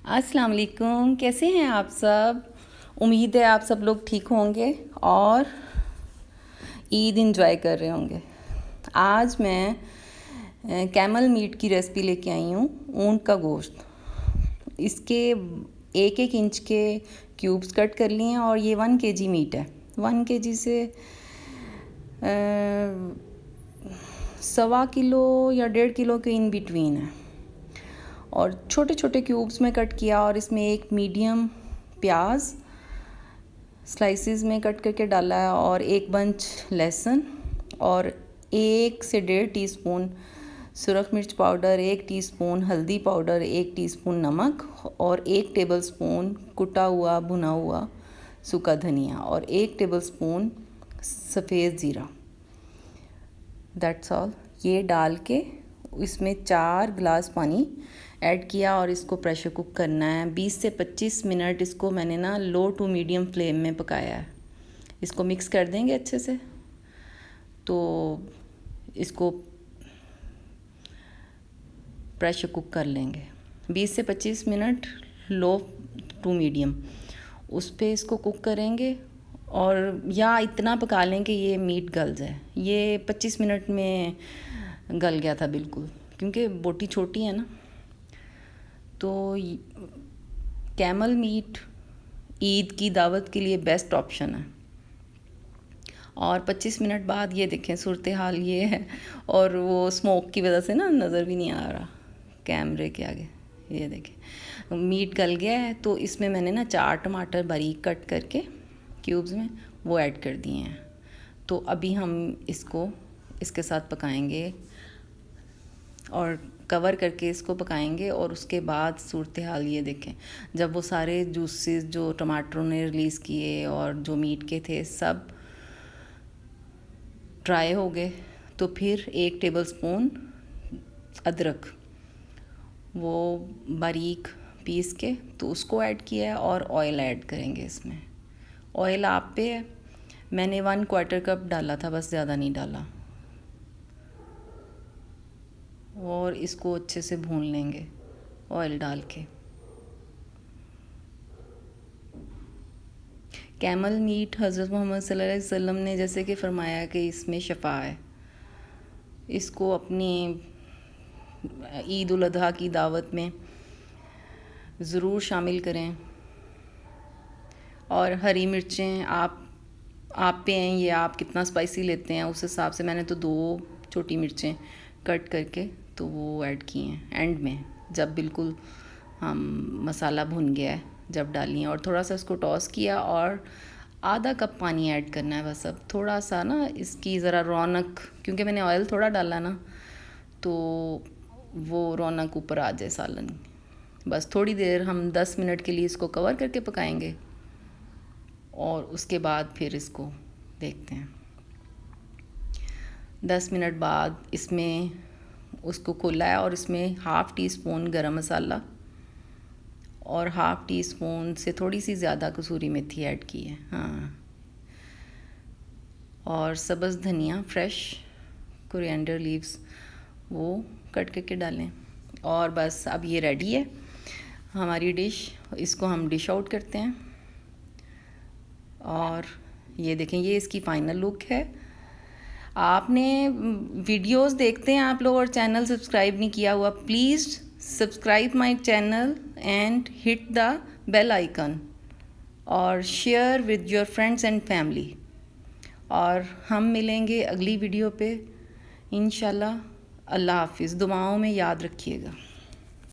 अस्सलाम वालेकुम, कैसे हैं आप सब। उम्मीद है आप सब लोग ठीक होंगे और ईद इंजॉय कर रहे होंगे। आज मैं कैमल मीट की रेसिपी लेके आई हूँ, ऊँट का गोश्त। इसके 1-1 इंच के क्यूब्स कट कर लिए हैं और ये 1 kg मीट है। 1 kg से 1.25 किलो या 1.5 किलो के इन बिटवीन है और छोटे छोटे क्यूब्स में कट किया। और इसमें एक मीडियम प्याज स्लाइसिस में कट करके डाला है और एक बंच लहसुन और 1 से 1.5 टीस्पून सुरख मिर्च पाउडर, 1 टीस्पून हल्दी पाउडर, 1 टीस्पून नमक और 1 टेबलस्पून कुटा हुआ भुना हुआ सूखा धनिया और 1 टेबलस्पून सफ़ेद ज़ीरा। That's all. ये डाल के इसमें 4 गिलास पानी ऐड किया और इसको प्रेशर कुक करना है। 20 से 25 मिनट इसको मैंने ना लो टू मीडियम फ्लेम में पकाया है। इसको मिक्स कर देंगे अच्छे से, तो इसको प्रेशर कुक कर लेंगे 20 से 25 मिनट लो टू मीडियम, उस पर इसको कुक करेंगे। और या इतना पका लें कि ये मीट गल जाए। ये 25 मिनट में गल गया था बिल्कुल, क्योंकि बोटी छोटी है ना। तो कैमल मीट ईद की दावत के लिए बेस्ट ऑप्शन है। और 25 मिनट बाद ये देखें सूरत हाल ये है, और वो स्मोक की वजह से ना नज़र भी नहीं आ रहा कैमरे के आगे। ये देखें मीट गल गया है। तो इसमें मैंने ना 4 टमाटर बारीक कट करके क्यूब्स में वो ऐड कर दिए हैं। तो अभी हम इसको इसके साथ पकाएंगे और कवर करके इसको पकाएंगे। और उसके बाद सूरत हाल ये देखें, जब वो सारे जूसेस जो टमाटरों ने रिलीज़ किए और जो मीट के थे सब ड्राई हो गए, तो फिर 1 टेबलस्पून अदरक वो बारीक पीस के तो उसको ऐड किया है और ऑयल ऐड करेंगे इसमें। ऑयल आप पे है, मैंने 1/4 कप डाला था, बस ज़्यादा नहीं डाला। और इसको अच्छे से भून लेंगे ऑयल डाल के। कैमल मीट हज़रत मोहम्मद सल्लल्लाहु अलैहि वसल्लम ने जैसे कि फ़रमाया कि इसमें शफ़ा है। इसको अपनी ईद उल अज़हा की दावत में ज़रूर शामिल करें। और हरी मिर्चें आप पे हैं, ये आप कितना स्पाइसी लेते हैं उस हिसाब से। मैंने तो 2 छोटी मिर्चें कट करके तो वो ऐड की हैं एंड में, जब बिल्कुल हम मसाला भुन गया है जब डाली हैं। और थोड़ा सा इसको टॉस किया और आधा कप पानी ऐड करना है बस। अब थोड़ा सा ना इसकी ज़रा रौनक, क्योंकि मैंने ऑयल थोड़ा डाला ना, तो वो रौनक ऊपर आ जाए सालन। बस थोड़ी देर हम 10 मिनट के लिए इसको कवर करके पकाएंगे और उसके बाद फिर इसको देखते हैं। 10 मिनट बाद इसमें उसको खोला है और इसमें 1/2 टीस्पून गरम मसाला और 1/2 टीस्पून से थोड़ी सी ज़्यादा कसूरी मेथी ऐड की है। हाँ, और सब्ज़ धनिया फ्रेश, कोरिएंडर लीव्स वो कट करके डालें। और बस अब ये रेडी है हमारी डिश। इसको हम डिश आउट करते हैं। और ये देखें, ये इसकी फ़ाइनल लुक है। आपने वीडियोस देखते हैं आप लोग और चैनल सब्सक्राइब नहीं किया हुआ, please subscribe my channel and hit the bell icon और share with your friends and family. और हम मिलेंगे अगली वीडियो पे इंशाल्लाह। अल्लाह हाफिज़। दुआओं में याद रखिएगा।